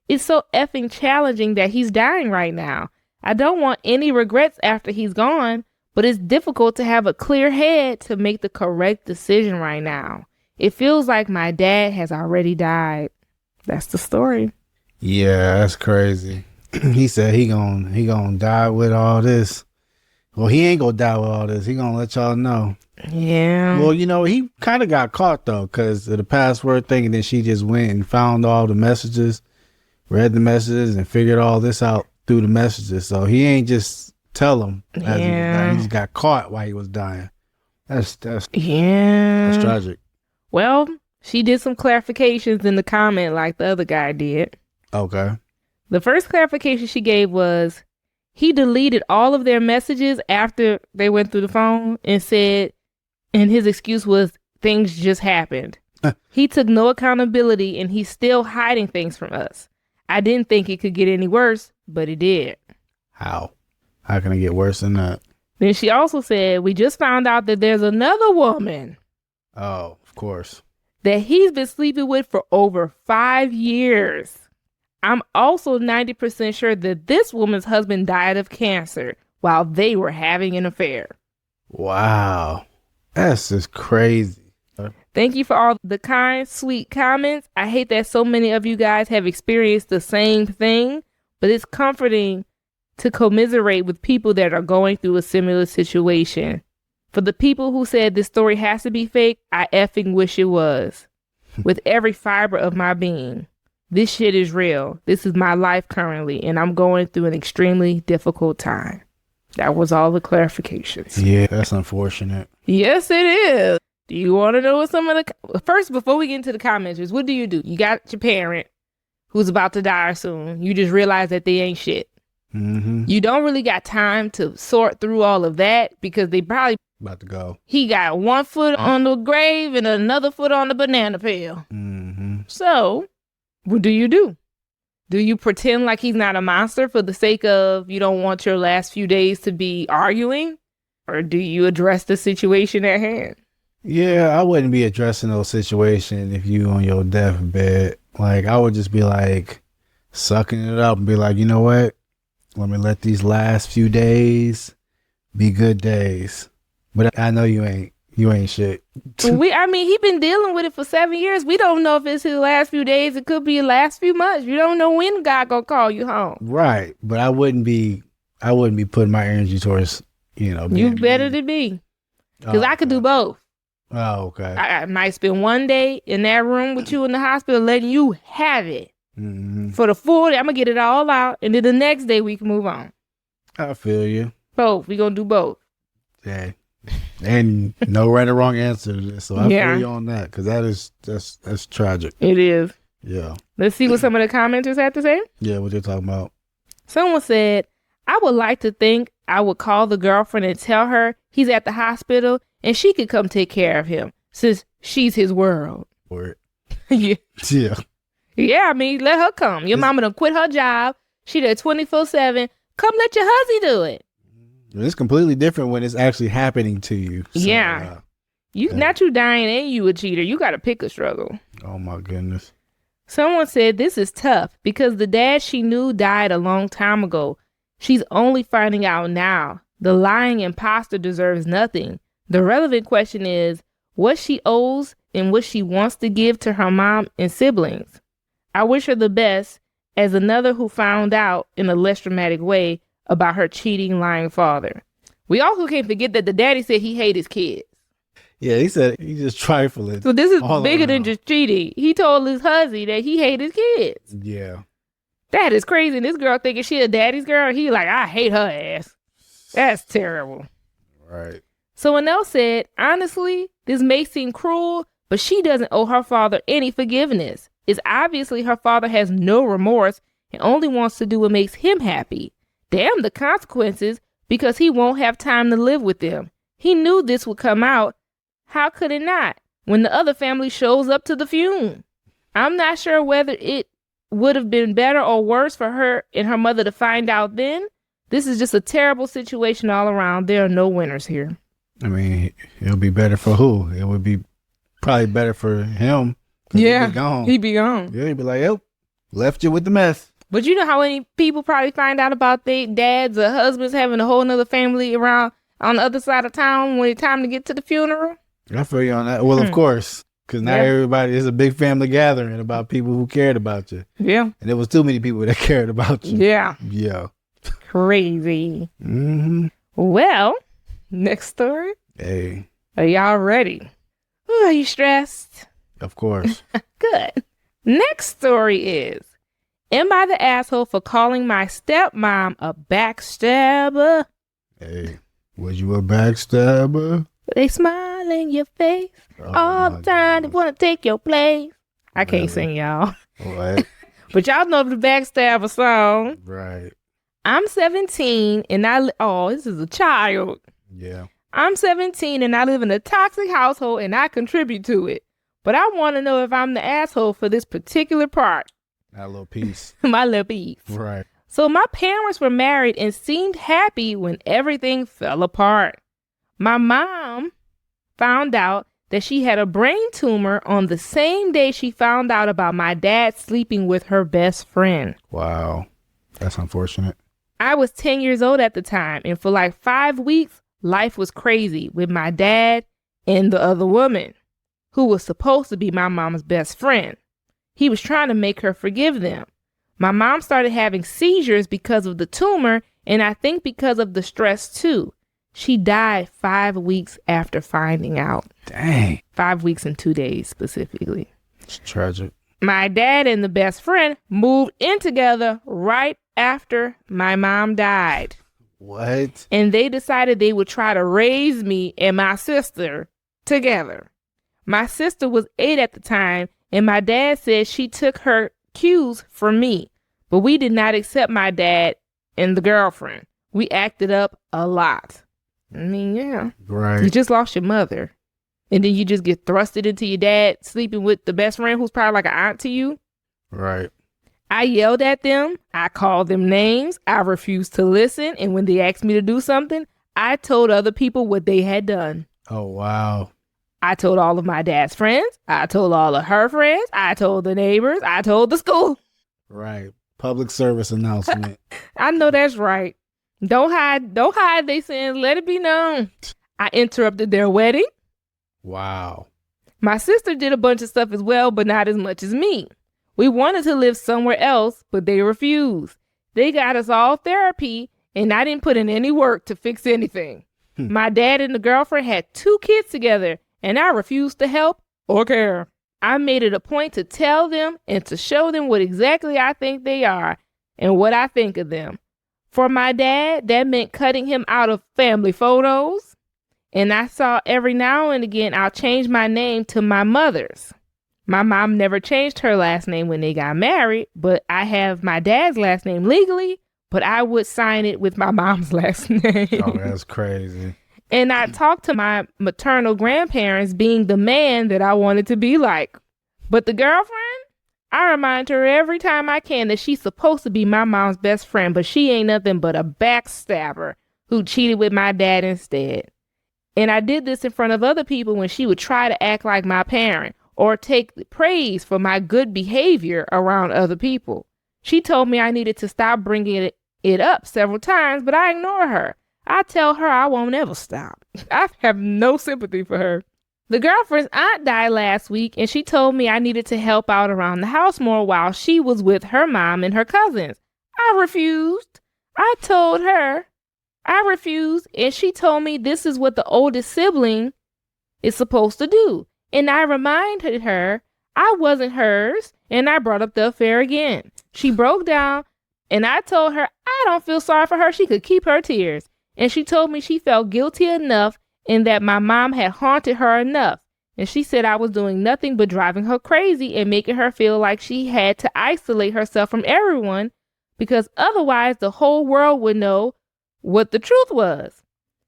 It's so effing challenging that he's dying right now. I don't want any regrets after he's gone, but it's difficult to have a clear head to make the correct decision right now. It feels like my dad has already died. That's the story. Yeah, that's crazy. He said he gonna die with all this. Well, he ain't gonna die with all this. He gonna let y'all know. Yeah. Well, you know, he kind of got caught though, because of the password thing, and then she just went and found all the messages, read the messages, and figured all this out through the messages. So he ain't just tell him as he was dying. He just got caught while he was dying. That's tragic. Well, she did some clarifications in the comment like the other guy did. Okay. The first clarification she gave was he deleted all of their messages after they went through the phone and said, and his excuse was things just happened. He took no accountability and he's still hiding things from us. I didn't think it could get any worse, but it did. How? How can it get worse than that? Then she also said, we just found out that there's another woman. Oh, of course. That he's been sleeping with for over 5 years. I'm also 90% sure that this woman's husband died of cancer while they were having an affair. Wow. That's just crazy. Thank you for all the kind, sweet comments. I hate that so many of you guys have experienced the same thing, but it's comforting to commiserate with people that are going through a similar situation. For the people who said this story has to be fake, I effing wish it was. With every fiber of my being. This shit is real. This is my life currently, and I'm going through an extremely difficult time. That was all the clarifications. Yeah, that's unfortunate. Yes, it is. Do you want to know what some of the... First, before we get into the commenters, what do? You got your parent who's about to die soon. You just realize that they ain't shit. Mm-hmm. You don't really got time to sort through all of that because they probably... About to go. He got one foot on the grave and another foot on the banana peel. Mm-hmm. So... what do? Do you pretend like he's not a monster for the sake of you don't want your last few days to be arguing? Or do you address the situation at hand? Yeah, I wouldn't be addressing those situations if you on your deathbed. Like, I would just be like sucking it up and be like, you know what? Let me let these last few days be good days. But I know you ain't shit. He been dealing with it for 7 years. We don't know if it's his last few days. It could be the last few months. You don't know when God gonna call you home. Right. But I wouldn't be putting my energy towards, You better than me. Because I could do both. Oh, okay. I might spend one day in that room with you in the hospital letting you have it. Mm-hmm. For the full day, I'm going to get it all out. And then the next day we can move on. I feel you. Both. We going to do both. Yeah. And no right or wrong answer to this. So I feel you on that, because that's tragic. It is. Yeah. Let's see what some of the commenters had to say. Yeah, what they're talking about. Someone said, I would like to think I would call the girlfriend and tell her he's at the hospital and she could come take care of him since she's his world. Word. Yeah. Yeah. Yeah, I mean, let her come. Your mama done quit her job. She there 24/7. Come let your husband do it. It's completely different when it's actually happening to you. So, yeah. Not you dying and you a cheater. You got to pick a struggle. Oh, my goodness. Someone said this is tough because the dad she knew died a long time ago. She's only finding out now. The lying imposter deserves nothing. The relevant question is what she owes and what she wants to give to her mom and siblings. I wish her the best as another who found out in a less dramatic way about her cheating, lying father. We also can't forget that the daddy said he hated his kids. Yeah, he said he's just trifling. So this is bigger than just cheating. He told his husband that he hated his kids. Yeah. That is crazy. And this girl thinking she a daddy's girl. He like, I hate her ass. That's terrible. Right. Someone else said, honestly, this may seem cruel, but she doesn't owe her father any forgiveness. It's obviously her father has no remorse and only wants to do what makes him happy. Damn the consequences, because he won't have time to live with them. He knew this would come out. How could it not? When the other family shows up to the funeral. I'm not sure whether it would have been better or worse for her and her mother to find out then. This is just a terrible situation all around. There are no winners here. I mean, it'll be better for who? It would be probably better for him. Yeah, he'd be gone. He'd be gone. Yeah, he'd be like, "Yep, left you with the mess." But you know how many people probably find out about their dads or husbands having a whole nother family around on the other side of town when it's time to get to the funeral? I feel you on that. Well, of course, because now everybody is a big family gathering about people who cared about you. Yeah. And there was too many people that cared about you. Yeah. Yeah. Crazy. Mm-hmm. Well, next story. Hey. Are y'all ready? Ooh, are you stressed? Of course. Good. Next story is, am I the asshole for calling my stepmom a backstabber? Hey, was you a backstabber? They smile in your face all the time. They want to take your place. I can't sing, y'all. What? But y'all know the backstabber song. Right. I'm 17 and this is a child. Yeah. I'm 17 and I live in a toxic household and I contribute to it. But I want to know if I'm the asshole for this particular part. That little piece. My little piece. Right. So my parents were married and seemed happy when everything fell apart. My mom found out that she had a brain tumor on the same day she found out about my dad sleeping with her best friend. Wow. That's unfortunate. I was 10 years old at the time, and for like 5 weeks, life was crazy with my dad and the other woman, who was supposed to be my mom's best friend. He was trying to make her forgive them. My mom started having seizures because of the tumor, and I think because of the stress too. She died 5 weeks after finding out. Dang. 5 weeks and 2 days specifically. It's tragic. My dad and the best friend moved in together right after my mom died. What? And they decided they would try to raise me and my sister together. My sister was 8 at the time, and my dad said she took her cues from me. But we did not accept my dad and the girlfriend. We acted up a lot. I mean, yeah. Right. You just lost your mother. And then you just get thrusted into your dad sleeping with the best friend who's probably like an aunt to you. Right. I yelled at them. I called them names. I refused to listen. And when they asked me to do something, I told other people what they had done. Oh, wow. I told all of my dad's friends. I told all of her friends. I told the neighbors. I told the school. Right. Public service announcement. I know that's right. Don't hide, they saying, let it be known. I interrupted their wedding. Wow. My sister did a bunch of stuff as well, but not as much as me. We wanted to live somewhere else, but they refused. They got us all therapy, and I didn't put in any work to fix anything. My dad and the girlfriend had 2 kids together, and I refused to help or care. I made it a point to tell them and to show them what exactly I think they are and what I think of them. For my dad, that meant cutting him out of family photos And I saw every now and again I'll change my name to my mother's. My mom never changed her last name when they got married, but I have my dad's last name legally, but I would sign it with my mom's last name. Oh, that's crazy. And I talked to my maternal grandparents being the man that I wanted to be like. But the girlfriend, I remind her every time I can that she's supposed to be my mom's best friend, but she ain't nothing but a backstabber who cheated with my dad instead. And I did this in front of other people when she would try to act like my parent or take praise for my good behavior around other people. She told me I needed to stop bringing it up several times, but I ignore her. I tell her I won't ever stop. I have no sympathy for her. The girlfriend's aunt died last week, and she told me I needed to help out around the house more while she was with her mom and her cousins. I refused. I told her I refused, and she told me this is what the oldest sibling is supposed to do. And I reminded her I wasn't hers, and I brought up the affair again. She broke down, and I told her I don't feel sorry for her. She could keep her tears. And she told me she felt guilty enough and that my mom had haunted her enough. And she said I was doing nothing but driving her crazy and making her feel like she had to isolate herself from everyone because otherwise the whole world would know what the truth was.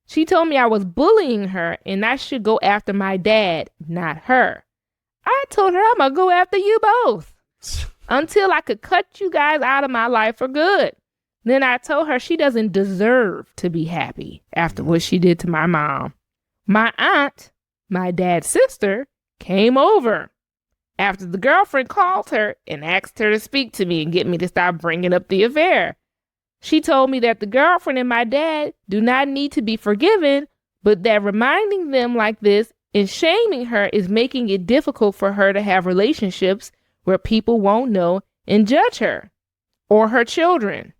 She told me I was bullying her and I should go after my dad, not her. I told her I'm going to go after you both until I could cut you guys out of my life for good. Then I told her she doesn't deserve to be happy after what she did to my mom. My aunt, my dad's sister, came over after the girlfriend called her and asked her to speak to me and get me to stop bringing up the affair. She told me that the girlfriend and my dad do not need to be forgiven, but that reminding them like this and shaming her is making it difficult for her to have relationships where people won't know and judge her or her children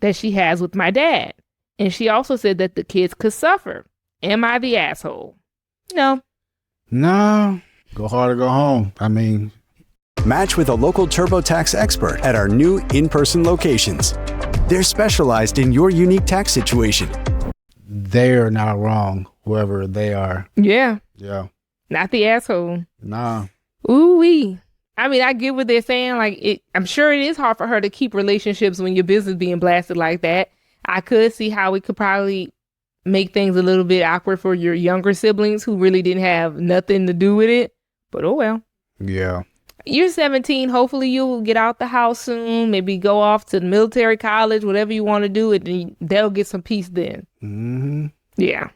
that she has with my dad. And she also said that the kids could suffer. Am I the asshole? No. No. Go hard or go home. I mean, match with a local TurboTax expert at our new in-person locations. They're specialized in your unique tax situation. they're not wrong, whoever they are. Yeah. Yeah. Not the asshole. Nah. Ooh-wee. I mean, I get what they're saying. Like, I'm sure it is hard for her to keep relationships when your business being blasted like that. I could see how it could probably make things a little bit awkward for your younger siblings who really didn't have nothing to do with it. But oh well. Yeah. You're 17. Hopefully you'll get out the house soon. Maybe go off to the military college, whatever you want to do, and they'll get some peace then. Mm-hmm. Yeah.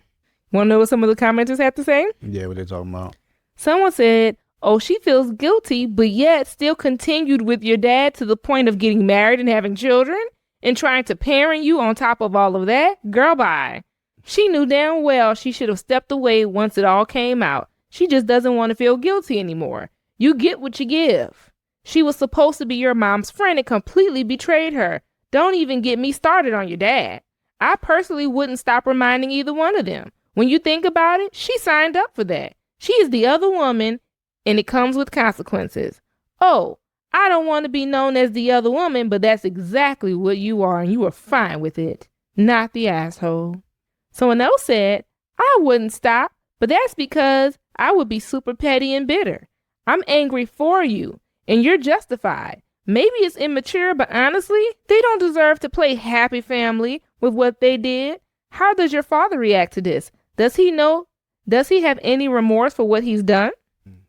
Want to know what some of the commenters have to say? Yeah, what they talking about? Someone said, oh, she feels guilty, but yet still continued with your dad to the point of getting married and having children and trying to parent you on top of all of that? Girl, bye. She knew damn well she should have stepped away once it all came out. She just doesn't want to feel guilty anymore. You get what you give. She was supposed to be your mom's friend and completely betrayed her. Don't even get me started on your dad. I personally wouldn't stop reminding either one of them. When you think about it, she signed up for that. She is the other woman, and it comes with consequences. Oh, I don't want to be known as the other woman, but that's exactly what you are, and you are fine with it. Not the asshole. Someone else said, I wouldn't stop, but that's because I would be super petty and bitter. I'm angry for you, and you're justified. Maybe it's immature, but honestly, they don't deserve to play happy family with what they did. How does your father react to this? Does he know? Does he have any remorse for what he's done?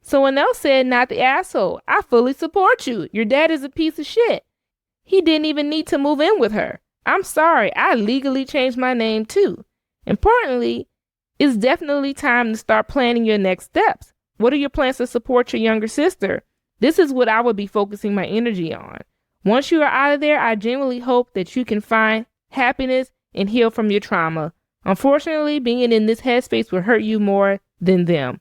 Someone else said, not the asshole. I fully support you. Your dad is a piece of shit. He didn't even need to move in with her. I'm sorry. I legally changed my name too. Importantly, it's definitely time to start planning your next steps. What are your plans to support your younger sister? This is what I would be focusing my energy on. Once you are out of there, I genuinely hope that you can find happiness and heal from your trauma. Unfortunately, being in this headspace will hurt you more than them.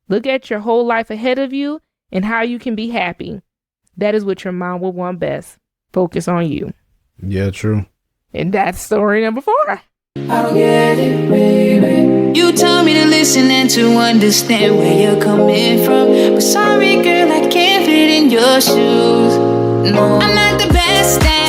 Look at your whole life ahead of you and how you can be happy. That is what your mom will want best. Focus on you. Yeah, true. And that's story number 4. I don't get it, baby. You tell me to listen and to understand where you're coming from. But sorry, girl, I can't fit in your shoes. No, I'm not the best at